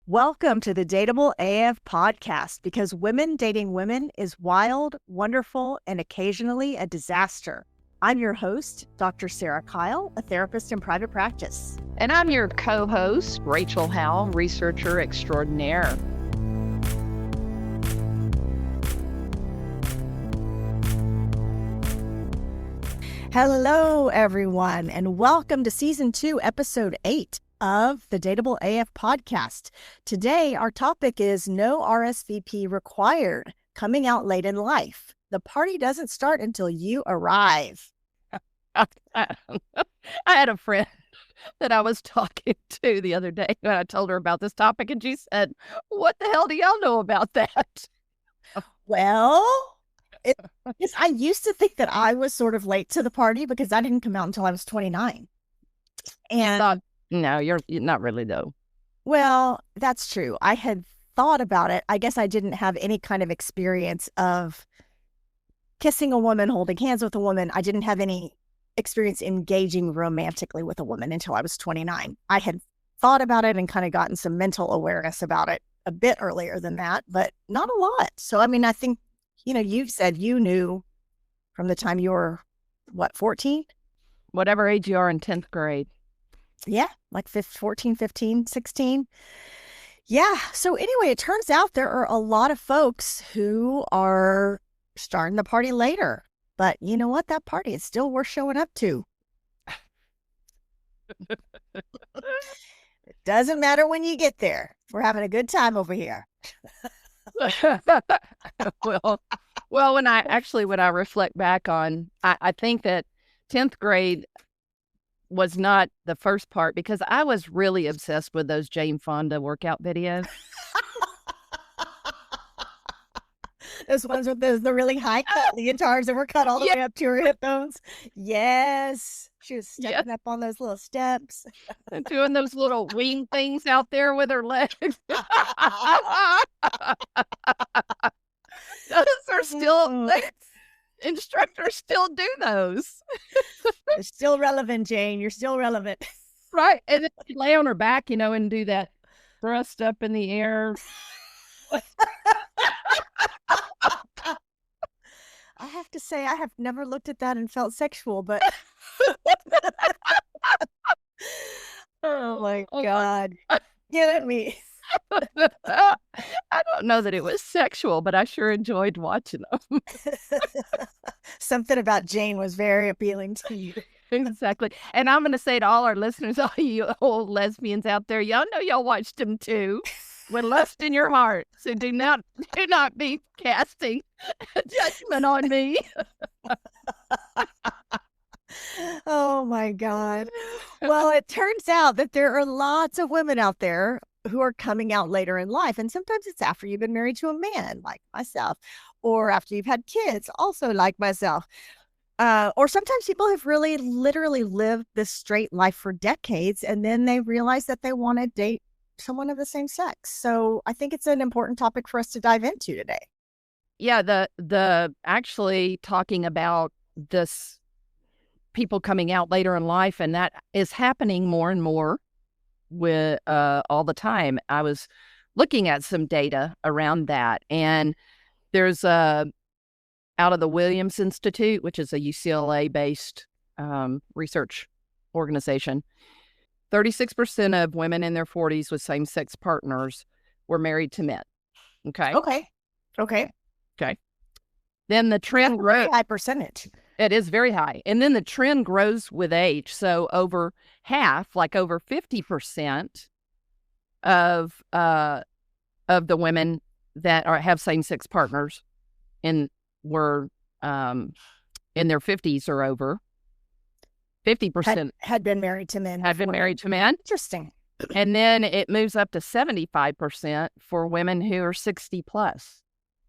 Welcome to the Dateable AF podcast, because women dating women is wild, wonderful, and occasionally a disaster. I'm your host, Dr. Sarah Kyle, a therapist in private practice. And I'm your co-host, Rachel Howell, researcher extraordinaire. Hello, everyone, and welcome to Season 2, Episode 8 of the Dateable AF podcast. Today, our topic is no RSVP required, coming out late in life. The party doesn't start until you arrive. I had a friend that I was talking to the other day, and I told her about this topic, and she said, "What the hell do y'all know about that?" Well, I used to think that I was sort of late to the party because I didn't come out until I was 29. And no, you're not really, though. Well, that's true. I had thought about it. I guess I didn't have any kind of experience of kissing a woman, holding hands with a woman. I didn't have any experience engaging romantically with a woman until I was 29. I had thought about it and kind of gotten some mental awareness about it a bit earlier than that, but not a lot. So, I mean, I think, you've said you knew from the time you were, 14? Whatever age you are in 10th grade. Yeah, like 14, 15, 16. Yeah. So anyway, it turns out there are a lot of folks who are starting the party later. But you know what? That party is still worth showing up to. It doesn't matter when you get there. We're having a good time over here. Well, when I reflect back on, I think that 10th grade was not the first part, because I was really obsessed with those Jane Fonda workout videos. Those ones with the really high cut leotards that were cut all the way up to her hip bones. Yes. She was stepping up on those little steps. And doing those little wing things out there with her legs. Those are still, instructors still do those. They're still relevant, Jane. You're still relevant. Right. And then she'd lay on her back, and do that thrust up in the air. I have to say, I have never looked at that and felt sexual, but oh my God. Get at me. I don't know that it was sexual, but I sure enjoyed watching them. Something about Jane was very appealing to you. Exactly. And I'm going to say to all our listeners, all you old lesbians out there, y'all know y'all watched them too, with lust in your heart. So do not be casting judgment on me. Oh my God. Well, it turns out that there are lots of women out there who are coming out later in life. And sometimes it's after you've been married to a man, like myself, or after you've had kids, also like myself. Or sometimes people have really literally lived this straight life for decades, and then they realize that they want to date someone of the same sex. So I think it's an important topic for us to dive into today. Yeah, the actually talking about this, people coming out later in life, and that is happening more and more with all the time. I was looking at some data around that, and there's out of the Williams Institute, which is a UCLA-based research organization, 36% of women in their 40s with same-sex partners were married to men. Okay. Then the trend grows. Very high percentage. It is very high. And then the trend grows with age. So over half, like over 50% of the women that have same-sex partners were in their 50s or over. 50% had been married to men. Had been married to men. Interesting. And then it moves up to 75% for women who are 60 plus.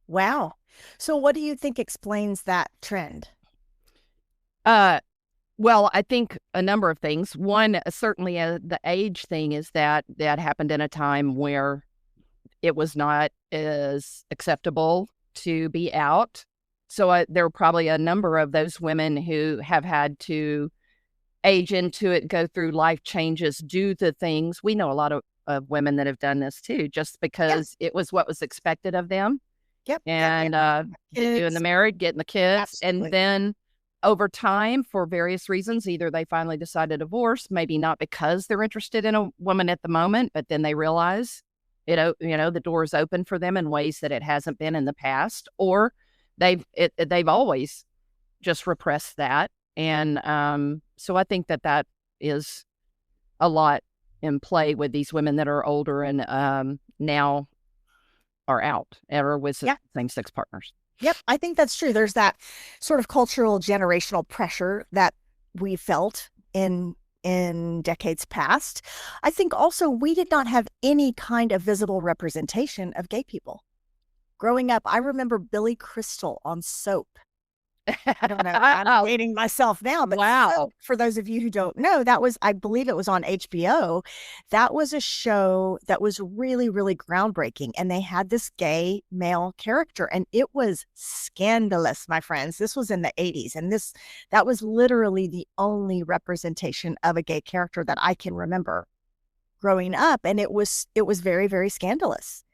Wow. So what do you think explains that trend? Well, I think a number of things. One, certainly the age thing is that happened in a time where it was not as acceptable to be out. So there were probably a number of those women who have had to age into it, go through life changes, do the things. We know a lot of of women that have done this too, just Yeah. because it was what was expected of them. Yep. Yep. Yep. And doing the Kids. married, getting the kids, and Absolutely. then over time, for various reasons, either they finally decide to divorce, maybe not because they're interested in a woman at the moment, but then they realize the door is open for them in ways that it hasn't been in the past, or they've always just repressed that. And so I think that is a lot in play with these women that are older and now are out or with Yeah. same-sex partners. Yep, I think that's true. There's that sort of cultural generational pressure that we felt in decades past. I think also we did not have any kind of visible representation of gay people. Growing up, I remember Billy Crystal on Soap. I don't know. I'm Oh, dating myself now, but wow. so for those of you who don't know, that was, I believe it was on HBO. That was a show that was really, really groundbreaking. And they had this gay male character, and it was scandalous, my friends. This was in the 80s. And that was literally the only representation of a gay character that I can remember growing up. And it was very, very scandalous.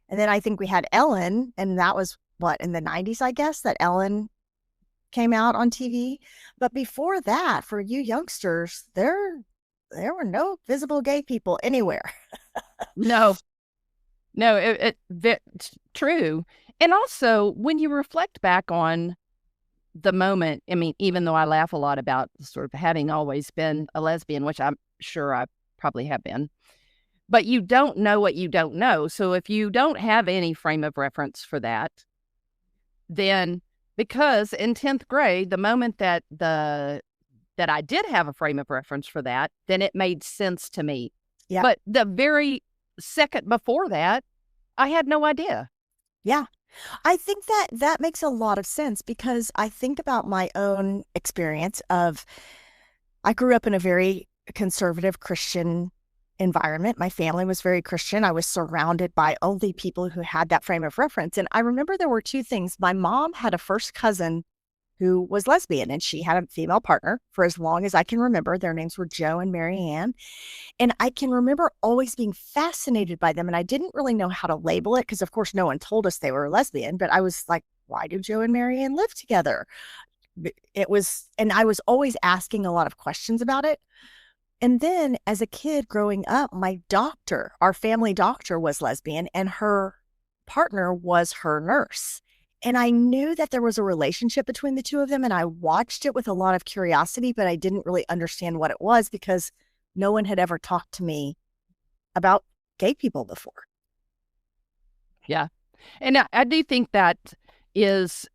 And then I think we had Ellen, and that was what, in the 90s, I guess, that Ellen came out on TV. But before that, for you youngsters, there were no visible gay people anywhere. No, no, it's true. And also, when you reflect back on the moment, I mean, even though I laugh a lot about sort of having always been a lesbian, which I'm sure I probably have been, but you don't know what you don't know. So if you don't have any frame of reference for that, then because in 10th grade, the moment that I did have a frame of reference for that, then it made sense to me. Yeah. But the very second before that, I had no idea. Yeah. I think that makes a lot of sense because I think about my own experience of I grew up in a very conservative Christian environment. My family was very Christian. I was surrounded by only people who had that frame of reference. And I remember there were two things. My mom had a first cousin who was lesbian, and she had a female partner for as long as I can remember. Their names were Joe and Mary Ann. And I can remember always being fascinated by them. And I didn't really know how to label it because, of course, no one told us they were lesbian. But I was like, why do Joe and Mary Ann live together? And I was always asking a lot of questions about it. And then as a kid growing up, my doctor, our family doctor, was lesbian, and her partner was her nurse. And I knew that there was a relationship between the two of them. And I watched it with a lot of curiosity, but I didn't really understand what it was because no one had ever talked to me about gay people before. Yeah. And I do think that is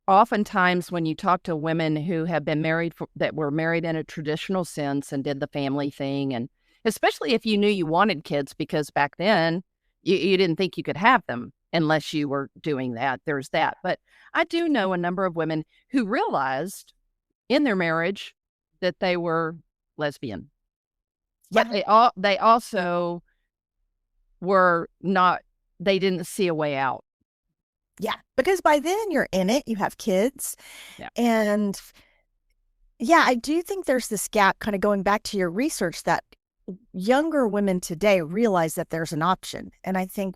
oftentimes when you talk to women who have been married that were married in a traditional sense and did the family thing, and especially if you knew you wanted kids, because back then you didn't think you could have them unless you were doing that. There's that. But I do know a number of women who realized in their marriage that they were lesbian, but Yeah. they also were not. They didn't see a way out. Yeah. Because by then you're in it, you have kids. Yeah. And yeah, I do think there's this gap kind of going back to your research that younger women today realize that there's an option. And I think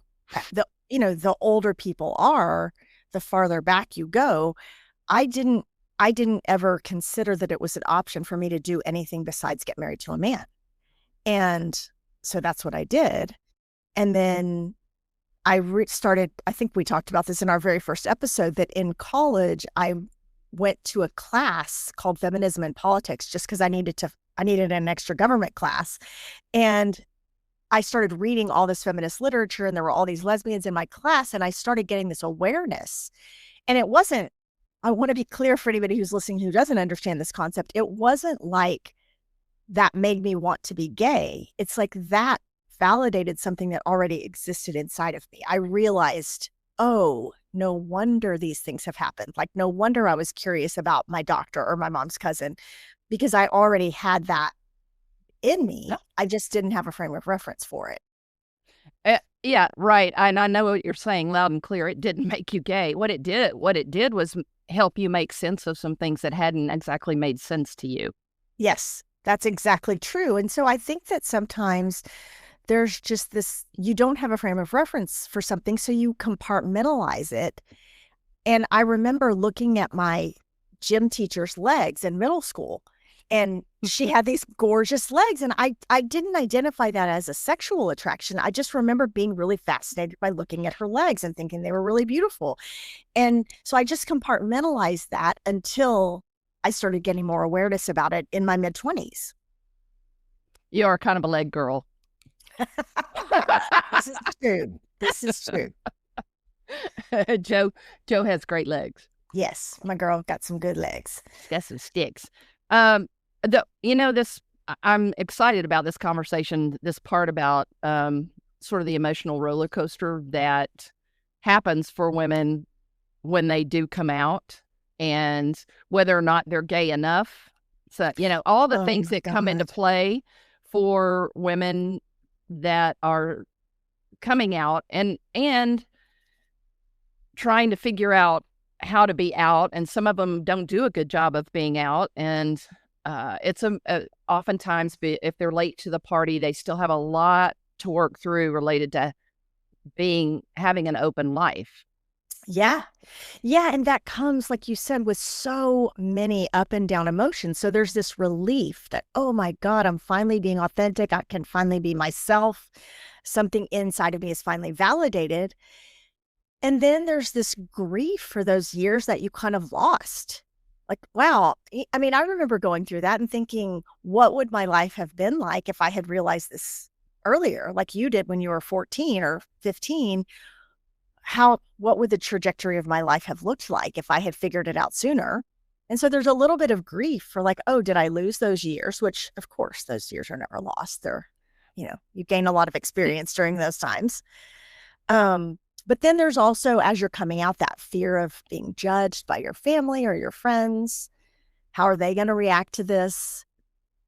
the older people are, the farther back you go. I didn't ever consider that it was an option for me to do anything besides get married to a man. And so that's what I did. And then I started, I think we talked about this in our very first episode, that in college, I went to a class called Feminism and Politics just because I needed an extra government class. And I started reading all this feminist literature, and there were all these lesbians in my class, and I started getting this awareness. And it wasn't, I want to be clear for anybody who's listening who doesn't understand this concept. It wasn't like that made me want to be gay. It's like that validated something that already existed inside of me. I realized, oh, no wonder these things have happened. Like, no wonder I was curious about my doctor or my mom's cousin because I already had that in me. I just didn't have a frame of reference for it. Yeah, right. And I know what you're saying loud and clear. It didn't make you gay. What it did was help you make sense of some things that hadn't exactly made sense to you. Yes, that's exactly true. And so I think that sometimes there's just this, you don't have a frame of reference for something, so you compartmentalize it. And I remember looking at my gym teacher's legs in middle school, and she had these gorgeous legs, and I didn't identify that as a sexual attraction. I just remember being really fascinated by looking at her legs and thinking they were really beautiful. And so I just compartmentalized that until I started getting more awareness about it in my mid-20s. You are kind of a leg girl. This is true. This is true. Joe has great legs. Yes, my girl got some good legs. Got some sticks. This, I'm excited about this conversation, this part about sort of the emotional roller coaster that happens for women when they do come out, and whether or not they're gay enough. So, all the things that come into play for women that are coming out and trying to figure out how to be out. And some of them don't do a good job of being out. And it's oftentimes, if they're late to the party, they still have a lot to work through related to having an open life. Yeah. Yeah. And that comes, like you said, with so many up and down emotions. So there's this relief that, oh my God, I'm finally being authentic. I can finally be myself. Something inside of me is finally validated. And then there's this grief for those years that you kind of lost. Like, wow. I mean, I remember going through that and thinking, what would my life have been like if I had realized this earlier, like you did when you were 14 or 15? What would the trajectory of my life have looked like if I had figured it out sooner? And so there's a little bit of grief for like, oh, did I lose those years? Which of course those years are never lost. You gain a lot of experience during those times. But then there's also, as you're coming out, that fear of being judged by your family or your friends. How are they going to react to this?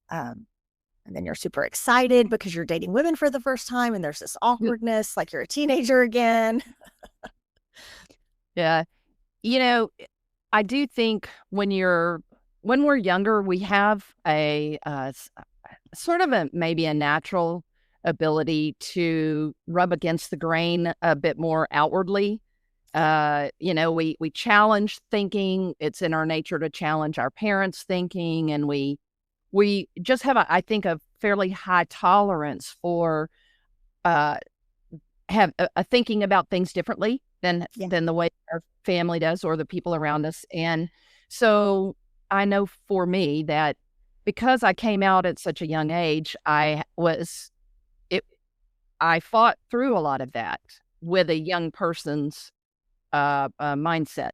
And then you're super excited because you're dating women for the first time, and there's this awkwardness, like you're a teenager again. Yeah. I do think when we're younger, we have a sort of maybe a natural ability to rub against the grain a bit more outwardly. We challenge thinking. It's in our nature to challenge our parents' thinking, and we just have I think a fairly high tolerance for have a thinking about things differently than the way our family does or the people around us. And so I know for me that because I came out at such a young age, I fought through a lot of that with a young person's mindset.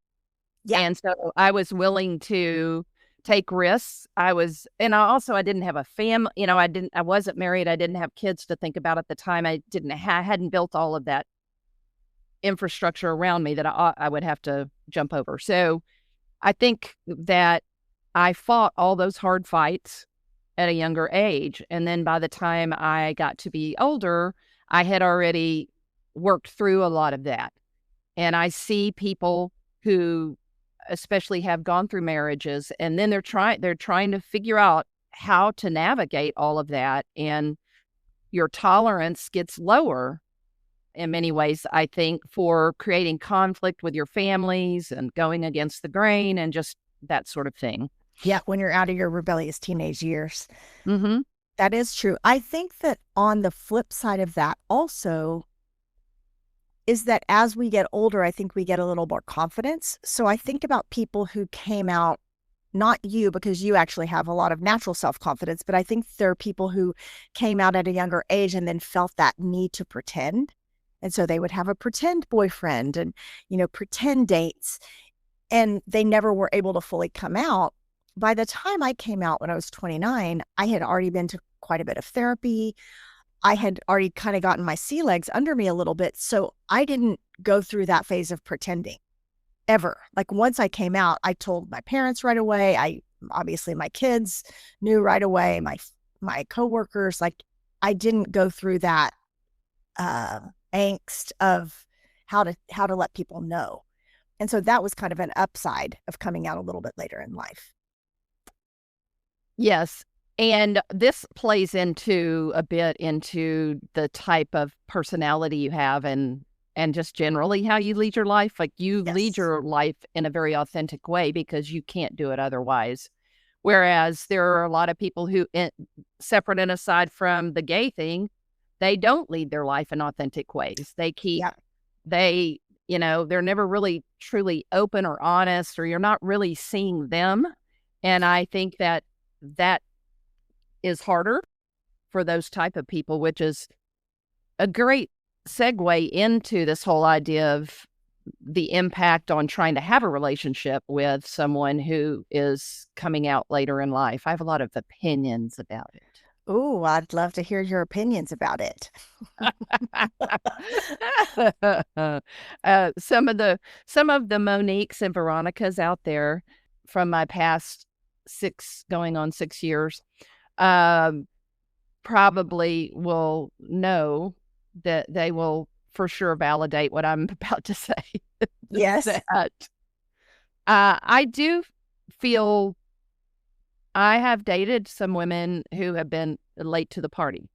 Yeah. And so I was willing to take risks. I didn't have a family, I wasn't married. I didn't have kids to think about at the time. I hadn't built all of that infrastructure around me that I would have to jump over. So I think that I fought all those hard fights at a younger age. And then by the time I got to be older, I had already worked through a lot of that. And I see people who especially have gone through marriages, and then they're trying to figure out how to navigate all of that. And your tolerance gets lower in many ways, I think, for creating conflict with your families and going against the grain and just that sort of thing. Yeah, when you're out of your rebellious teenage years. Mm-hmm. That is true. I think that on the flip side of that also is that as we get older, I think we get a little more confidence. So I think about people who came out, not you, because you actually have a lot of natural self-confidence, but I think there are people who came out at a younger age and then felt that need to pretend. And so they would have a pretend boyfriend and, pretend dates, and they never were able to fully come out. By the time I came out when I was 29, I had already been to quite a bit of therapy. I had already kind of gotten my sea legs under me a little bit. So I didn't go through that phase of pretending ever. Like once I came out, I told my parents right away. Obviously my kids knew right away, my coworkers, like I didn't go through that angst of how to let people know. And so that was kind of an upside of coming out a little bit later in life. Yes. And this plays into a bit into the type of personality you have and just generally how you lead your life. Like you lead Yes. your life in a very authentic way because you can't do it otherwise. Whereas there are a lot of people who, separate and aside from the gay thing, they don't lead their life in authentic ways. Yeah. They, they're never really truly open or honest, or you're not really seeing them. And I think that is harder for those type of people, which is a great segue into this whole idea of the impact on trying to have a relationship with someone who is coming out later in life. I have a lot of opinions about it. Oh, I'd love to hear your opinions about it. Some of the Moniques and Veronicas out there from my past going on 6 years, um, probably will know that they will for sure validate what I'm about to say. Yes. That I do feel I have dated some women who have been late to the party.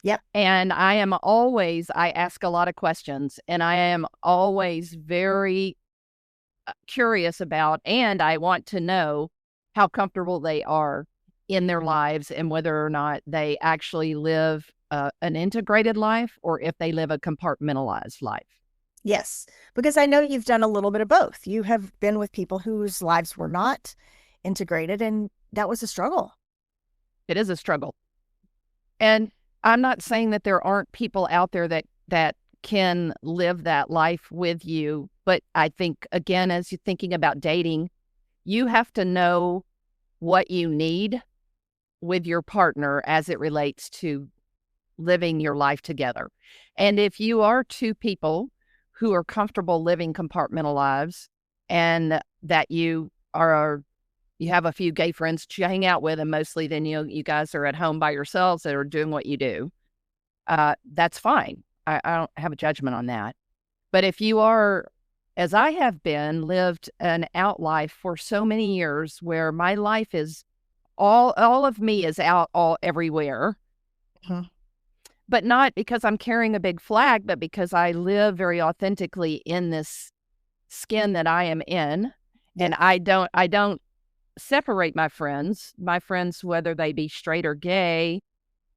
Yep. And I ask a lot of questions, and I am always very curious about, and I want to know how comfortable they are in their lives and whether or not they actually live an integrated life or if they live a compartmentalized life. Yes. Because I know you've done a little bit of both. You have been with people whose lives were not integrated, and that was a struggle. It is a struggle. And I'm not saying that there aren't people out there that can live that life with you, but I think, again, as you're thinking about dating, you have to know what you need with your partner as it relates to living your life together. And if you are two people who are comfortable living compartmental lives and that you have a few gay friends to hang out with, and mostly then you guys are at home by yourselves that are doing what you do, that's fine. I don't have a judgment on that. But if you are, as I have been, lived an out life for so many years where my life is all of me is out all everywhere, Mhm. but not because I'm carrying a big flag, but because I live very authentically in this skin that I am in. Yeah. And I don't separate my friends, whether they be straight or gay.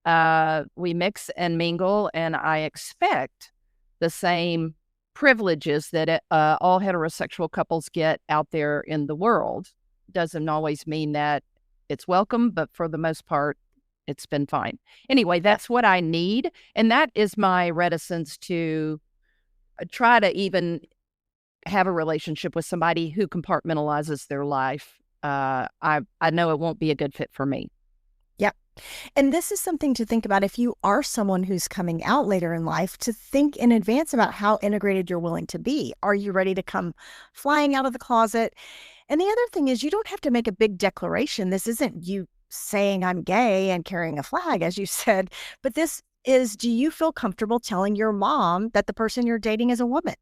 We mix and mingle, and I expect the same privileges that all heterosexual couples get out there in the world. Doesn't always mean that it's welcome, but for the most part, it's been fine. Anyway, that's what I need, and that is my reticence to try to even have a relationship with somebody who compartmentalizes their life. I know it won't be a good fit for me. Yep. And this is something to think about if you are someone who's coming out later in life, to think in advance about how integrated you're willing to be. Are you ready to come flying out of the closet? And the other thing is, you don't have to make a big declaration. This isn't you saying I'm gay and carrying a flag, as you said, but this is, do you feel comfortable telling your mom that the person you're dating is a woman?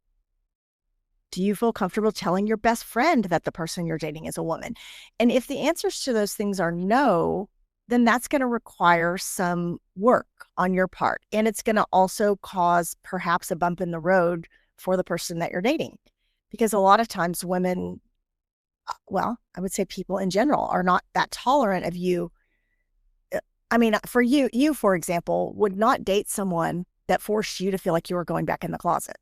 Do you feel comfortable telling your best friend that the person you're dating is a woman? And if the answers to those things are no, then that's going to require some work on your part. And it's going to also cause perhaps a bump in the road for the person that you're dating. Because a lot of times women, well, I would say people in general are not that tolerant of you. I mean, for you, for example, would not date someone that forced you to feel like you were going back in the closet.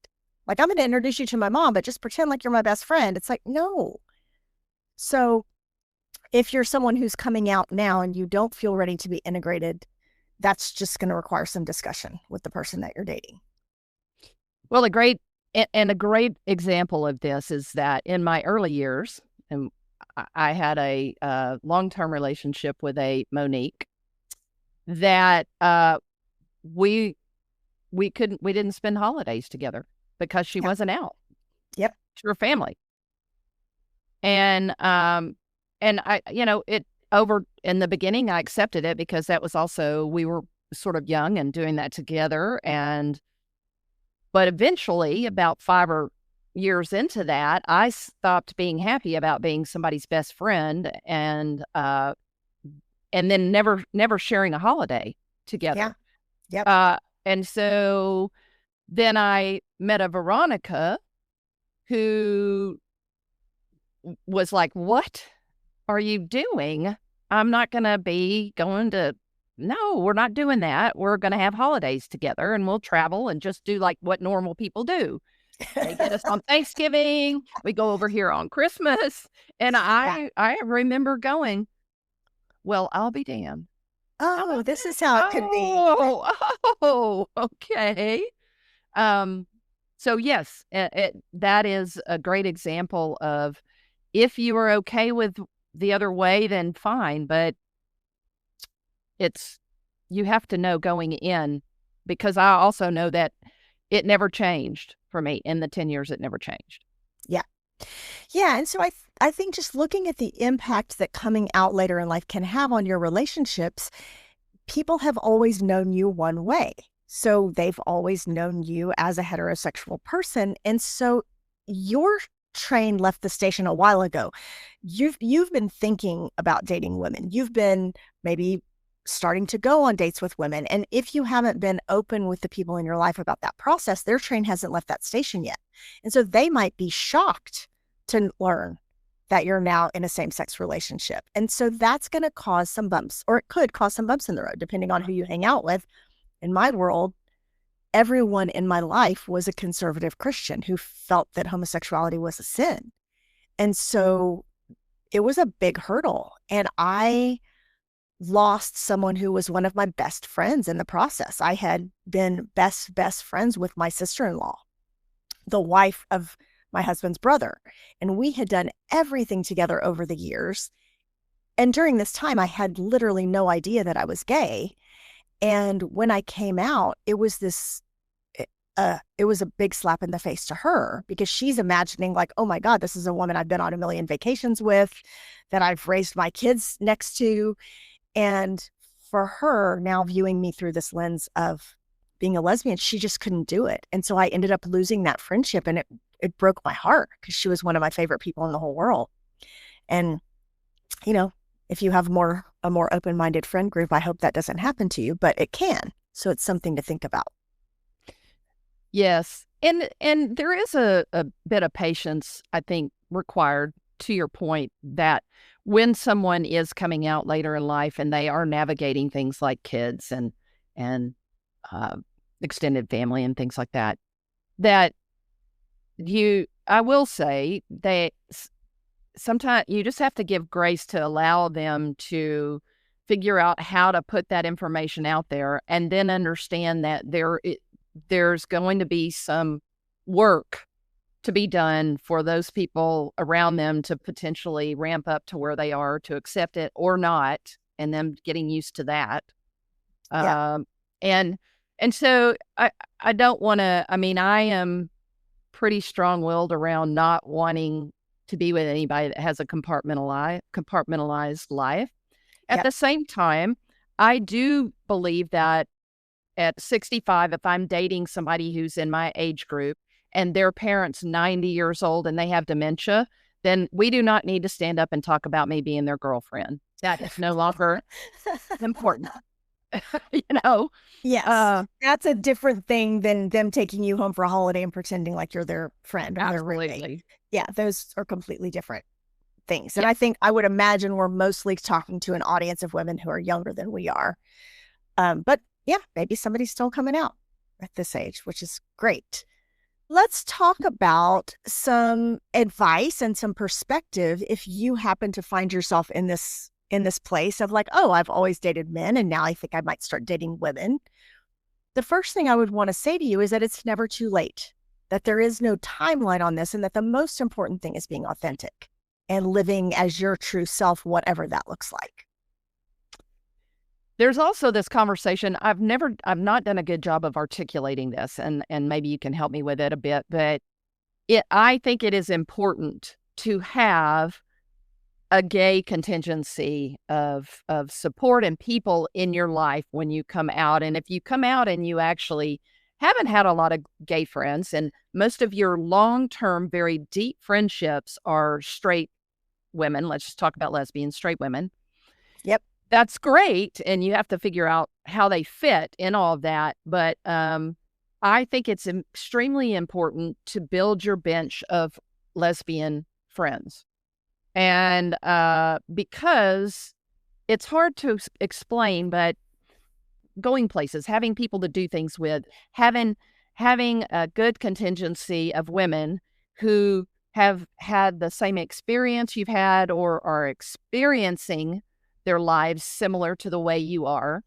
Like, I'm going to introduce you to my mom, but just pretend like you're my best friend. It's like, no. So if you're someone who's coming out now and you don't feel ready to be integrated, that's just going to require some discussion with the person that you're dating. Well, a great example of this is that in my early years, and I had a long-term relationship with a Monique that we didn't spend holidays together because she Yeah. wasn't out Yep. to her family. And I, it over in the beginning, I accepted it because that was also, we were sort of young and doing that together. But eventually, about 5 years into that, I stopped being happy about being somebody's best friend. and then never sharing a holiday Yeah. together. Yep. And so then I met a Veronica who was like, "What are you doing? I'm not going to be going to, no, we're not doing that. We're going to have holidays together and we'll travel and just do like what normal people do. They get us on Thanksgiving. We go over here on Christmas." And Yeah. I remember going, "Well, I'll be damned. How Oh, about this this? is how it could be. Oh, okay." Um, so yes, that is a great example of, if you are okay with the other way, then fine. But it's, you have to know going in, because I also know that it never changed for me in the 10 years. It never changed. Yeah. Yeah, and so I think just looking at the impact that coming out later in life can have on your relationships, people have always known you one way. So they've always known you as a heterosexual person. And so your train left the station a while ago. You've been thinking about dating women. You've been maybe starting to go on dates with women. And if you haven't been open with the people in your life about that process, their train hasn't left that station yet. And so they might be shocked to learn that you're now in a same-sex relationship. And so that's going to cause some bumps, or it could cause some bumps in the road, depending on who you hang out with. In my world, everyone in my life was a conservative Christian who felt that homosexuality was a sin. And so it was a big hurdle. And I lost someone who was one of my best friends in the process. I had been best friends with my sister-in-law, the wife of my husband's brother. And we had done everything together over the years. And during this time, I had literally no idea that I was gay. And when I came out, it was it was a big slap in the face to her, because she's imagining like, oh my God, this is a woman I've been on a million vacations with, that I've raised my kids next to. And for her, now viewing me through this lens of being a lesbian, she just couldn't do it. And so I ended up losing that friendship, and it broke my heart, because she was one of my favorite people in the whole world. And, you know, if you have a more open-minded friend group, I hope that doesn't happen to you, but it can. So it's something to think about. Yes. And there is a bit of patience, I think, required, to your point, that when someone is coming out later in life and they are navigating things like kids and uh, extended family and things like that, that I will say that sometimes you just have to give grace to allow them to figure out how to put that information out there, and then understand that there's going to be some work to be done for those people around them to potentially ramp up to where they are, to accept it or not, and them getting used to that. Yeah. Um, and so I don't want to. I mean, I am pretty strong-willed around not wanting to be with anybody that has a compartmentalized life. At Yep. the same time, I do believe that at 65, if I'm dating somebody who's in my age group and their parents 90 years old and they have dementia, then we do not need to stand up and talk about me being their girlfriend. That is no longer important. you know? Yes. Uh, That's a different thing than them taking you home for a holiday and pretending like you're their friend or their roommate. absolutely. Yeah, those are completely different things. And Yeah. I think I would imagine we're mostly talking to an audience of women who are younger than we are. But yeah, maybe somebody's still coming out at this age, which is great. Let's talk about some advice and some perspective if you happen to find yourself in this place of like, oh, I've always dated men and now I think I might start dating women. The first thing I would want to say to you is that it's never too late, that there is no timeline on this, and that the most important thing is being authentic and living as your true self, whatever that looks like. There's also this conversation. I've not done a good job of articulating this, and maybe you can help me with it a bit, but I think it is important to have a gay contingency of support and people in your life when you come out. And if you come out and you actually haven't had a lot of gay friends, and most of your long-term, very deep friendships are straight women, let's just talk about lesbian straight women, Yep. that's great, and you have to figure out how they fit in all of that, but, I think it's extremely important to build your bench of lesbian friends, and, because it's hard to explain, but going places, having people to do things with, having a good contingency of women who have had the same experience you've had or are experiencing their lives similar to the way you are,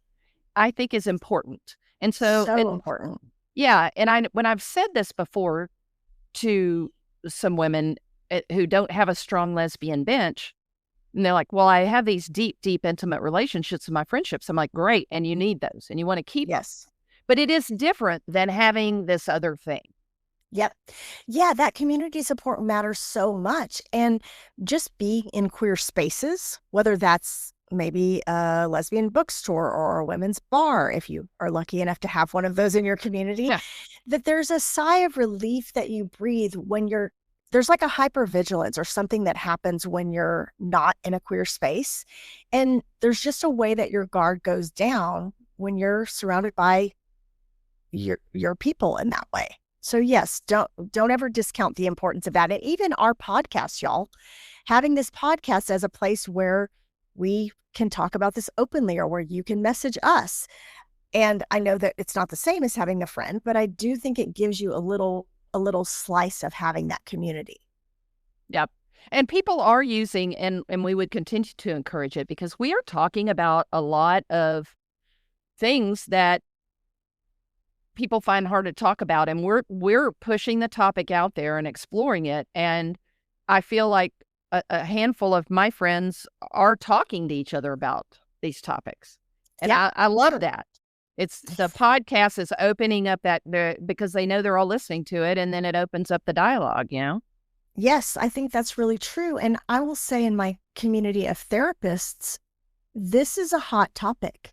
I think is important. And so So it important. yeah, and I when I've said this before to some women who don't have a strong lesbian bench, and they're like, "Well, I have these deep, deep, intimate relationships in my friendships." I'm like, "Great, and you need those, and you want to keep them." Yes. But it is different than having this other thing. Yep. Yeah, that community support matters so much. And just being in queer spaces, whether that's maybe a lesbian bookstore or a women's bar, if you are lucky enough to have one of those in your community, Yeah. that there's a sigh of relief that you breathe when there's like a hypervigilance or something that happens when you're not in a queer space. And there's just a way that your guard goes down when you're surrounded by your people in that way. So yes, don't ever discount the importance of that. And even our podcast, y'all, having this podcast as a place where we can talk about this openly or where you can message us. And I know that it's not the same as having a friend, but I do think it gives you a little slice of having that community. Yep. And people are using, and we would continue to encourage it because we are talking about a lot of things that people find hard to talk about, and we're pushing the topic out there and exploring it. And I feel like a handful of my friends are talking to each other about these topics, and Yeah, I for love sure. that. It's the podcast is opening up because they know they're all listening to it, and then it opens up the dialogue. Yes, I think that's really true. And I will say in my community of therapists, this is a hot topic.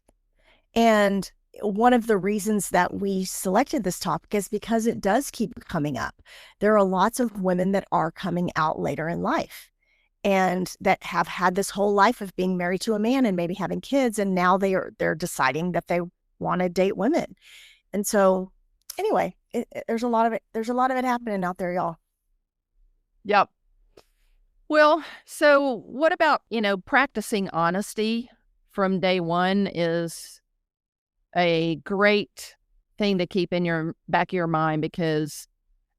And one of the reasons that we selected this topic is because it does keep coming up. There are lots of women that are coming out later in life and that have had this whole life of being married to a man and maybe having kids, and now they're deciding that they want to date women. And so anyway, there's a lot of it. There's a lot of it happening out there, y'all. Yep. Well, so what about, practicing honesty from day one is a great thing to keep in your back of your mind because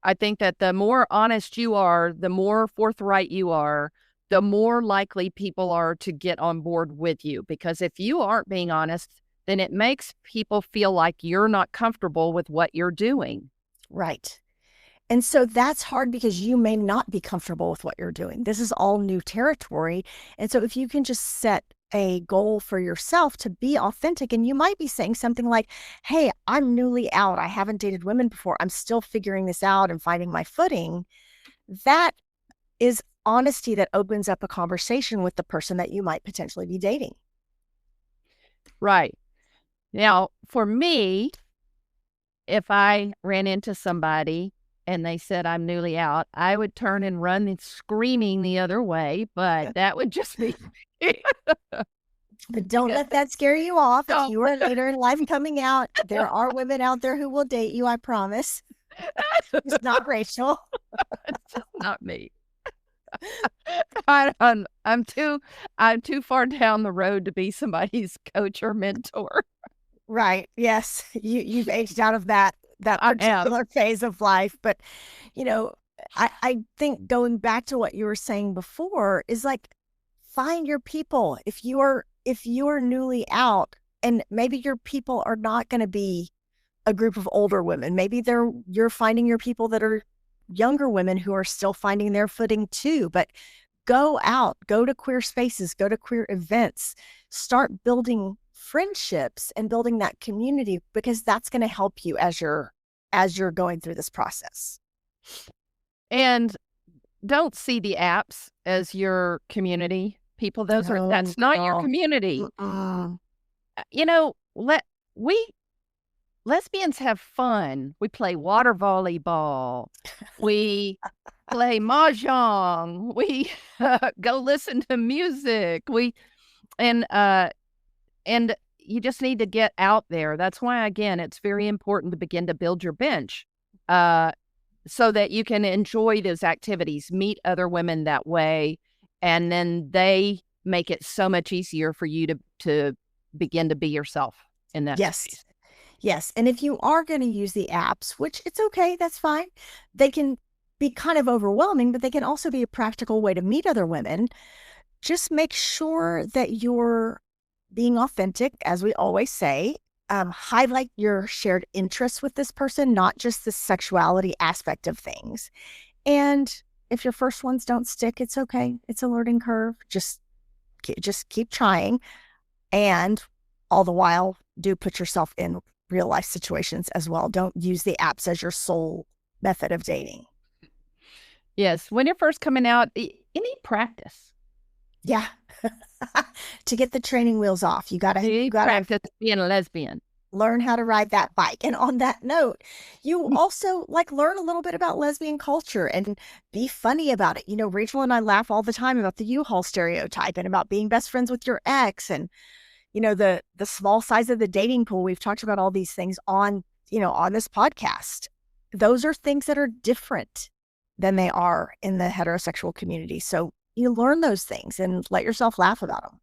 I think that the more honest you are, the more forthright you are, the more likely people are to get on board with you. Because if you aren't being honest, then it makes people feel like you're not comfortable with what you're doing. Right. And so that's hard because you may not be comfortable with what you're doing. This is all new territory. And so if you can just set a goal for yourself to be authentic, and you might be saying something like, "Hey, I'm newly out. I haven't dated women before. I'm still figuring this out and finding my footing." That is honesty that opens up a conversation with the person that you might potentially be dating. Right. Now, for me, if I ran into somebody and they said I'm newly out, I would turn and run and screaming the other way, but that would just be But don't let that scare you off. If no, you are later in life coming out, there are women out there who will date you, I promise. It's not Rachel. it's just not me. I'm too far down the road to be somebody's coach or mentor. Right. Yes. You've aged out of that I have. particular phase of life. But, you know, I think going back to what you were saying before is like find your people. If you are newly out and maybe your people are not going to be a group of older women, maybe you're finding your people that are younger women who are still finding their footing too. But go out, go to queer spaces, go to queer events, start building friendships and building that community because that's going to help you as you're going through this process. And don't see the apps as your community. People, No, that's not your no. community. Mm-mm. Let we lesbians have fun. We play water volleyball. We play mahjong. We go listen to music. And and you just need to get out there. That's why, again, it's very important to begin to build your bench, so that you can enjoy those activities, meet other women that way, and then they make it so much easier for you to begin to be yourself in that Yes. space. Yes. And if you are going to use the apps, which it's okay, that's fine. They can be kind of overwhelming, but they can also be a practical way to meet other women. Just make sure that you're being authentic, as we always say. Highlight your shared interests with this person, not just the sexuality aspect of things. And if your first ones don't stick, it's okay. It's a learning curve. Just keep trying. And all the while, do put yourself in real life situations as well. Don't use the apps as your sole method of dating. Yes, when you're first coming out, you need practice. Yeah. To get the training wheels off, you You need gotta practice being a lesbian. learn how to ride that bike. And on that note, you also like learn a little bit about lesbian culture and be funny about it. Rachel and I laugh all the time about the U-Haul stereotype and about being best friends with your ex, and the small size of the dating pool. We've talked about all these things on this podcast. Those are things that are different than they are in the heterosexual community. So you learn those things and let yourself laugh about them.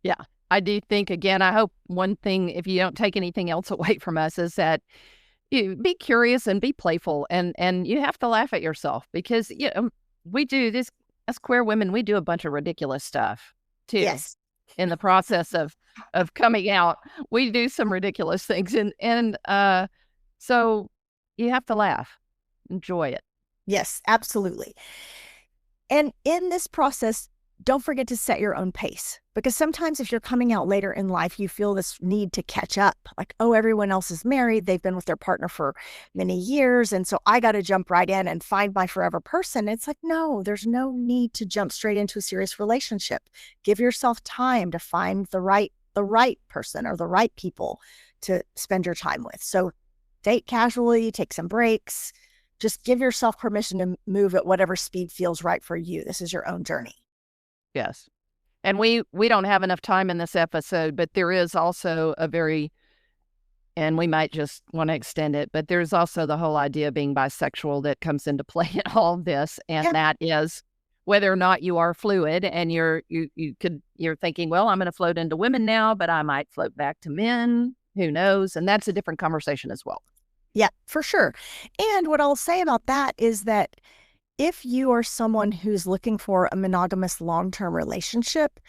Yeah, I do think, again, I hope one thing, if you don't take anything else away from us, is that you be curious and be playful, and you have to laugh at yourself, because we do this as queer women. We do a bunch of ridiculous stuff too Yes. in the process of coming out. We do some ridiculous things, and so you have to laugh, enjoy it. Yes, absolutely. And in this process, don't forget to set your own pace, because sometimes if you're coming out later in life, you feel this need to catch up. Like, oh, everyone else is married. They've been with their partner for many years. And so I got to jump right in and find my forever person. It's like, no, there's no need to jump straight into a serious relationship. Give yourself time to find the right person or the right people to spend your time with. So date casually, take some breaks. Just give yourself permission to move at whatever speed feels right for you. This is your own journey. Yes. And we don't have enough time in this episode, but there is also and we might just want to extend it, but there's also the whole idea of being bisexual that comes into play in all of this. And Yeah. that is whether or not you are fluid, and you're thinking, well, I'm going to float into women now, but I might float back to men. Who knows? And that's a different conversation as well. Yeah, for sure. And what I'll say about that is that if you are someone who's looking for a monogamous long-term relationship,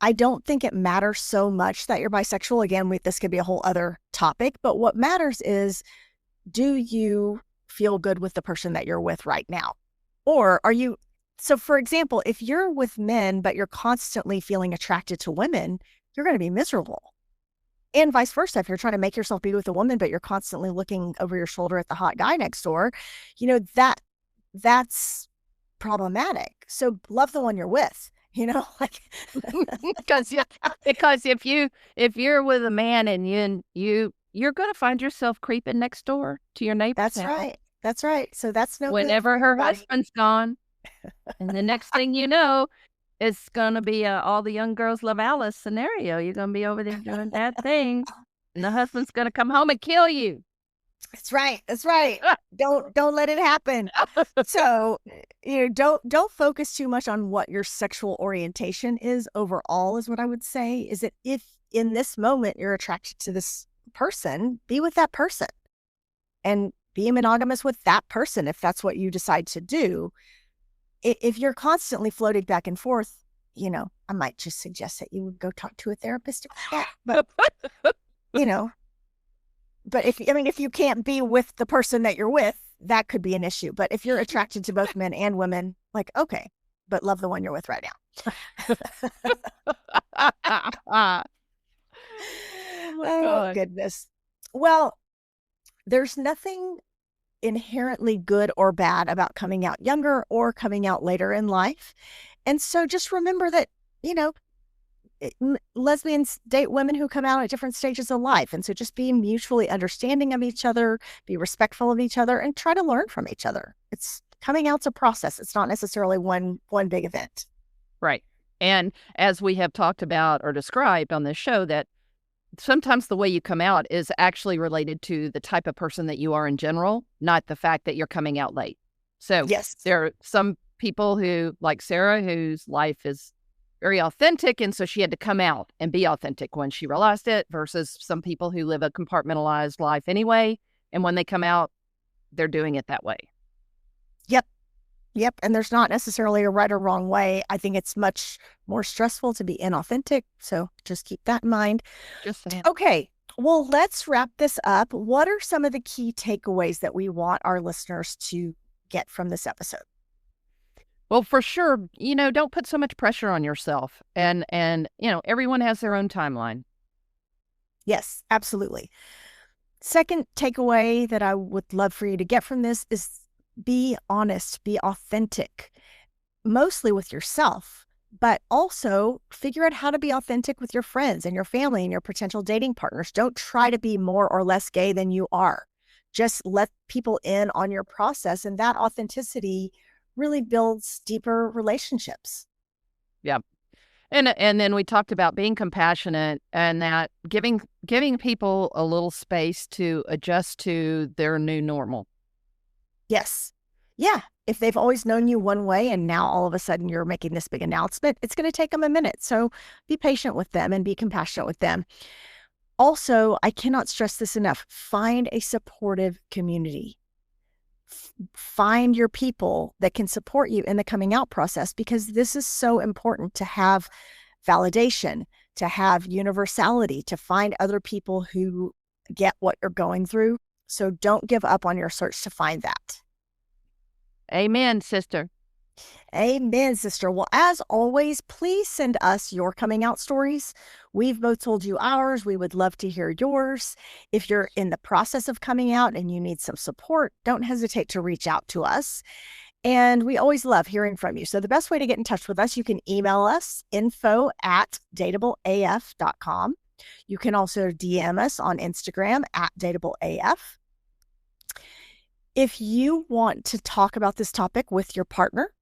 I don't think it matters so much that you're bisexual. Again, this could be a whole other topic, but what matters is, do you feel good with the person that you're with right now? Or so for example, if you're with men, but you're constantly feeling attracted to women, you're going to be miserable. And vice versa. If you're trying to make yourself be with a woman, but you're constantly looking over your shoulder at the hot guy next door, that's problematic. So love the one you're with, like because because if you're with a man and you're going to find yourself creeping next door to your neighbor's that's house. right. That's right. So that's no good Whenever for her anybody. husband's gone, and the next thing you know, it's gonna be a all the young girls love Alice scenario. You're gonna be over there doing that thing, and the husband's gonna come home and kill you. That's right. That's right. Don't let it happen. So, don't focus too much on what your sexual orientation is overall, is what I would say. Is that if in this moment you're attracted to this person, be with that person and be monogamous with that person if that's what you decide to do. If you're constantly floating back and forth, I might just suggest that you would go talk to a therapist about that. But, but if you can't be with the person that you're with, that could be an issue. But if you're attracted to both men and women, like, okay, but love the one you're with right now. Oh, goodness. Well, there's nothing inherently good or bad about coming out younger or coming out later in life. And so just remember that, lesbians date women who come out at different stages of life. And so just be mutually understanding of each other, be respectful of each other, and try to learn from each other. Coming out's a process. It's not necessarily one big event. Right. And as we have talked about or described on this show, that sometimes the way you come out is actually related to the type of person that you are in general, not the fact that you're coming out late. So Yes. there are some people who, like Sarah, whose life is very authentic, and so she had to come out and be authentic when she realized it, versus some people who live a compartmentalized life anyway, and when they come out, they're doing it that way. Yep. Yep. And there's not necessarily a right or wrong way. I think it's much more stressful to be inauthentic. So just keep that in mind. Just saying. Okay. Well, let's wrap this up. What are some of the key takeaways that we want our listeners to get from this episode? Well, for sure, don't put so much pressure on yourself. And everyone has their own timeline. Yes, absolutely. Second takeaway that I would love for you to get from this is be honest, be authentic, mostly with yourself, but also figure out how to be authentic with your friends and your family and your potential dating partners. Don't try to be more or less gay than you are. Just let people in on your process, and that authenticity really builds deeper relationships. Yeah. And then we talked about being compassionate, and that giving people a little space to adjust to their new normal. Yes. Yeah. If they've always known you one way and now all of a sudden you're making this big announcement, it's going to take them a minute. So be patient with them and be compassionate with them. Also, I cannot stress this enough. Find a supportive community. Find your people that can support you in the coming out process, because this is so important to have validation, to have universality, to find other people who get what you're going through. So don't give up on your search to find that. Amen, sister. Amen, sister. Well, as always, please send us your coming out stories. We've both told you ours. We would love to hear yours. If you're in the process of coming out and you need some support, don't hesitate to reach out to us. And we always love hearing from you. So the best way to get in touch with us, you can email us, info@dateableaf.com. You can also DM us on Instagram @dateableaf. If you want to talk about this topic with your partner,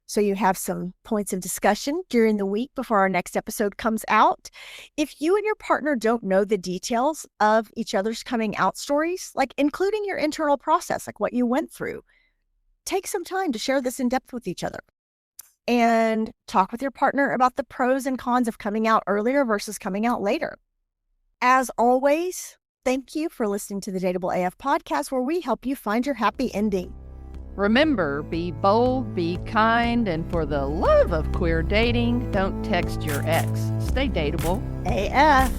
so you have some points of discussion during the week before our next episode comes out, if you and your partner don't know the details of each other's coming out stories, like including your internal process, like what you went through, take some time to share this in depth with each other and talk with your partner about the pros and cons of coming out earlier versus coming out later. As always, thank you for listening to the Dateable AF podcast, where we help you find your happy ending. Remember, be bold, be kind, and for the love of queer dating, don't text your ex. Stay dateable. AF.